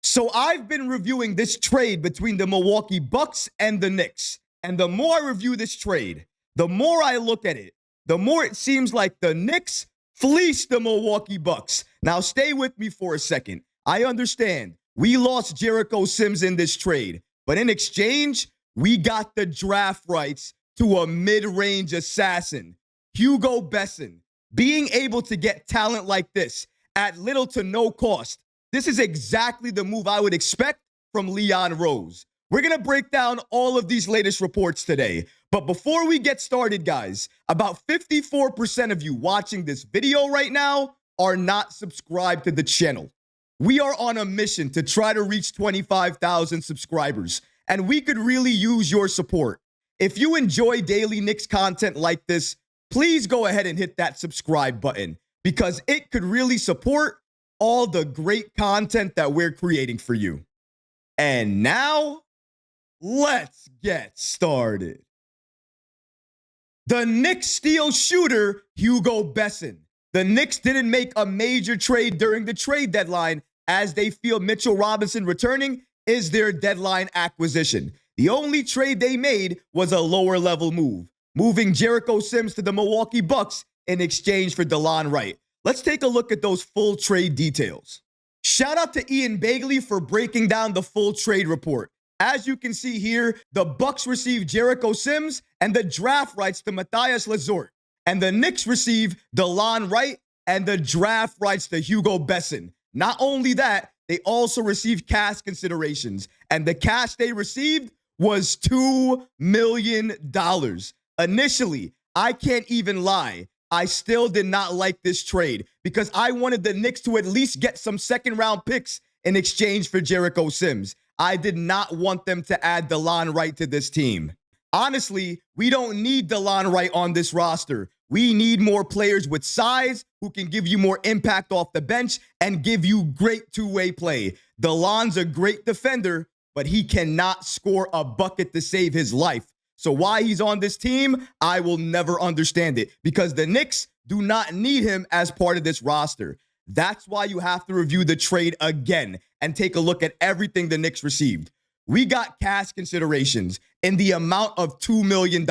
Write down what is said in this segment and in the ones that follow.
So I've been reviewing this trade between the Milwaukee Bucks and the Knicks. And the more I review this trade, the more I look at it, the more it seems like the Knicks fleeced the Milwaukee Bucks. Now stay with me for a second. I understand we lost Jericho Sims in this trade, but in exchange, we got the draft rights to a mid-range assassin, Hugo Besson. Being able to get talent like this at little to no cost, this is exactly the move I would expect from Leon Rose. We're going to break down all of these latest reports today. But before we get started, guys, about 54% of you watching this video right now are not subscribed to the channel. We are on a mission to try to reach 25,000 subscribers, and we could really use your support. If you enjoy daily Knicks content like this, please go ahead and hit that subscribe button because it could really support all the great content that we're creating for you. And now, let's get started. The Knicks steal shooter Hugo Besson. The Knicks didn't make a major trade during the trade deadline as they feel Mitchell Robinson returning is their deadline acquisition. The only trade they made was a lower level move, moving Jericho Sim to the Milwaukee Bucks in exchange for Delon Wright. Let's take a look at those full trade details. Shout out to Ian Bagley for breaking down the full trade report. As you can see here, the Bucks receive Jericho Sim and the draft rights to Matthias Lazort. And the Knicks receive Delon Wright and the draft rights to Hugo Besson. Not only that, they also received cash considerations. And the cash they received was $2 million. Initially, I can't even lie, I still did not like this trade because I wanted the Knicks to at least get some second-round picks in exchange for Jericho Sim. I did not want them to add Delon Wright to this team. Honestly, we don't need Delon Wright on this roster. We need more players with size who can give you more impact off the bench and give you great two-way play. Delon's a great defender, but he cannot score a bucket to save his life. So why he's on this team, I will never understand it because the Knicks do not need him as part of this roster. That's why you have to review the trade again and take a look at everything the Knicks received. We got cash considerations in the amount of $2 million.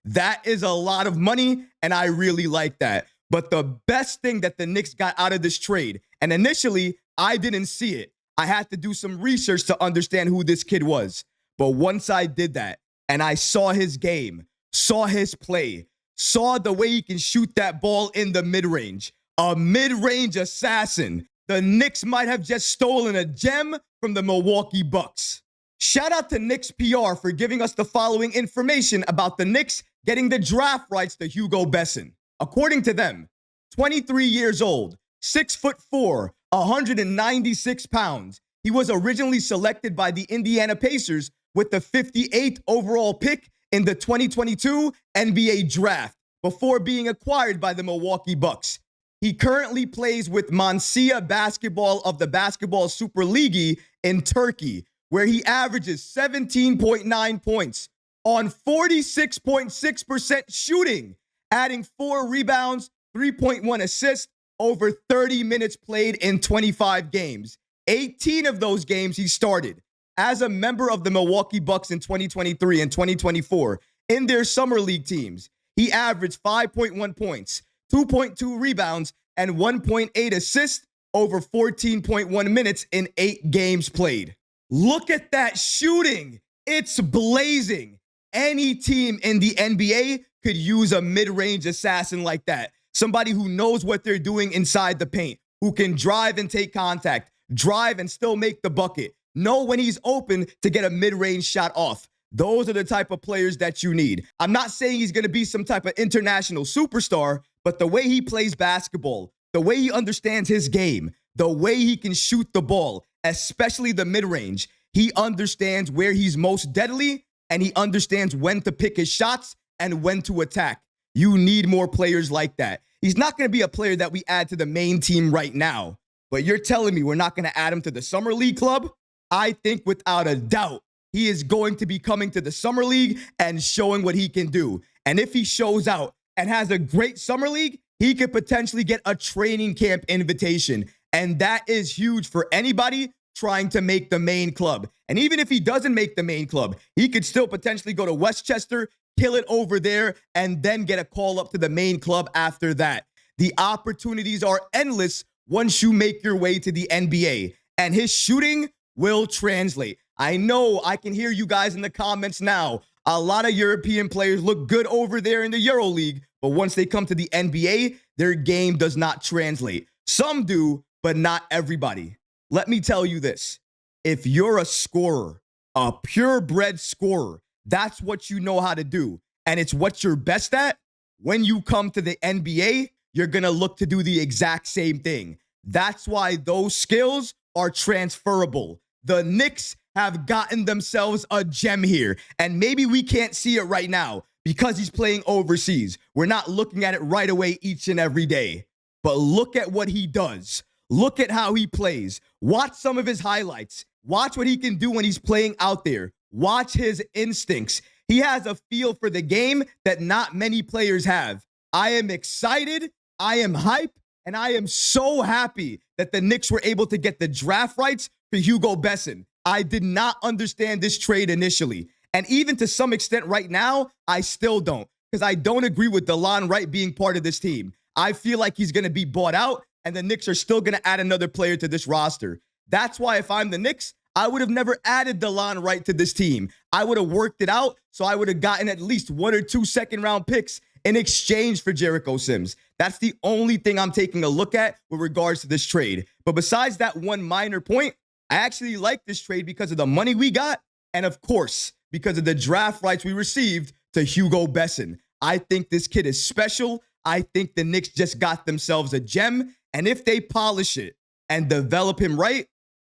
That is a lot of money, and I really like that. But the best thing that the Knicks got out of this trade, and initially, I didn't see it. I had to do some research to understand who this kid was. But once I did that, and I saw his game, saw his play, saw the way he can shoot that ball in the mid-range, a mid-range assassin, the Knicks might have just stolen a gem from the Milwaukee Bucks. Shout out to Knicks PR for giving us the following information about the Knicks getting the draft rights to Hugo Besson. According to them, 23 years old, 6'4", 196 pounds. He was originally selected by the Indiana Pacers with the 58th overall pick in the 2022 NBA draft before being acquired by the Milwaukee Bucks. He currently plays with Mansiyah Basketball of the Basketball Super League in Turkey, where he averages 17.9 points on 46.6% shooting, adding 4 rebounds, 3.1 assists over 30 minutes played in 25 games. 18 of those games he started. As a member of the Milwaukee Bucks in 2023 and 2024 in their summer league teams, he averaged 5.1 points, 2.2 rebounds, and 1.8 assists over 14.1 minutes in 8 games played. Look at that shooting. It's blazing. Any team in the NBA could use a mid-range assassin like that. Somebody who knows what they're doing inside the paint, who can drive and take contact, drive and still make the bucket, know when he's open to get a mid-range shot off. Those are the type of players that you need. I'm not saying he's going to be some type of international superstar, but the way he plays basketball, the way he understands his game, the way he can shoot the ball, especially the mid-range, he understands where he's most deadly, and he understands when to pick his shots and when to attack. You need more players like that. He's not going to be a player that we add to the main team right now, but you're telling me we're not going to add him to the Summer League club? I think without a doubt, he is going to be coming to the Summer League and showing what he can do. And if he shows out and has a great Summer League, he could potentially get a training camp invitation. And that is huge for anybody trying to make the main club. And even if he doesn't make the main club, he could still potentially go to Westchester, kill it over there, and then get a call up to the main club after that. The opportunities are endless once you make your way to the NBA. And his shooting will translate. I know I can hear you guys in the comments now. A lot of European players look good over there in the EuroLeague, but once they come to the NBA, their game does not translate. Some do, but not everybody. Let me tell you this. If you're a scorer, a purebred scorer, that's what you know how to do, and it's what you're best at, when you come to the NBA, you're going to look to do the exact same thing. That's why those skills are transferable. The Knicks have gotten themselves a gem here, and maybe we can't see it right now because he's playing overseas. We're not looking at it right away each and every day. But look at what he does. Look at how he plays. Watch some of his highlights. Watch what he can do when he's playing out there. Watch his instincts. He has a feel for the game that not many players have. I am excited. I am hyped. And I am so happy that the Knicks were able to get the draft rights for Hugo Besson. I did not understand this trade initially. And even to some extent right now, I still don't. Because I don't agree with Delon Wright being part of this team. I feel like he's going to be bought out, and the Knicks are still going to add another player to this roster. That's why if I'm the Knicks, I would have never added Delon Wright to this team. I would have worked it out, so I would have gotten at least 1 or 2 second-round picks in exchange for Jericho Sims. That's the only thing I'm taking a look at with regards to this trade. But besides that one minor point, I actually like this trade because of the money we got, and of course, because of the draft rights we received to Hugo Besson. I think this kid is special. I think the Knicks just got themselves a gem, and if they polish it and develop him right,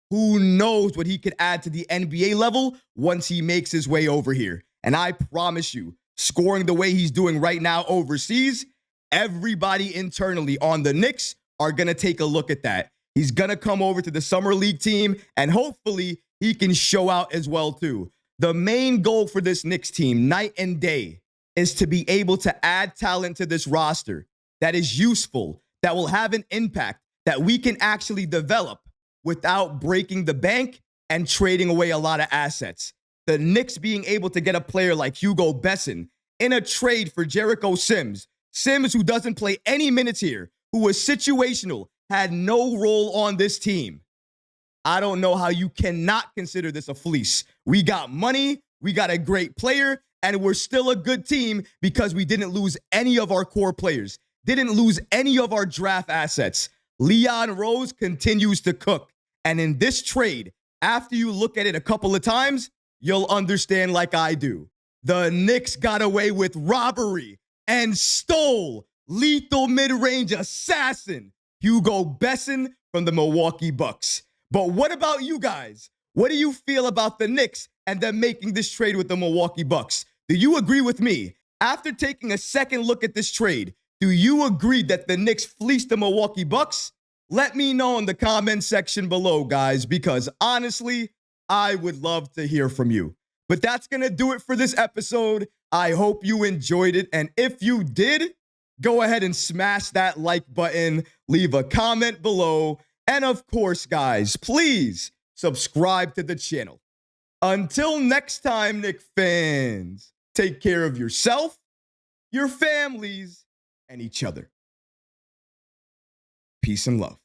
who knows what he could add to the NBA level once he makes his way over here. And I promise you, scoring the way he's doing right now overseas, everybody internally on the Knicks are going to take a look at that. He's going to come over to the Summer League team, and hopefully he can show out as well, too. The main goal for this Knicks team, night and day, is to be able to add talent to this roster that is useful, that will have an impact, that we can actually develop without breaking the bank and trading away a lot of assets. The Knicks being able to get a player like Hugo Besson in a trade for Jericho Sims, who doesn't play any minutes here, who was situational, had no role on this team. I don't know how you cannot consider this a fleece. We got money, we got a great player, and we're still a good team because we didn't lose any of our core players, didn't lose any of our draft assets. Leon Rose continues to cook. And in this trade, after you look at it a couple of times, you'll understand like I do. The Knicks got away with robbery and stole lethal mid-range assassin Hugo Besson from the Milwaukee Bucks. But what about you guys? What do you feel about the Knicks and them making this trade with the Milwaukee Bucks? Do you agree with me? After taking a second look at this trade, do you agree that the Knicks fleeced the Milwaukee Bucks? Let me know in the comment section below, guys, because honestly, I would love to hear from you. But that's going to do it for this episode. I hope you enjoyed it. And if you did, go ahead and smash that like button, leave a comment below. And of course, guys, please subscribe to the channel. Until next time, Knicks fans, take care of yourself, your families, and each other. Peace and love.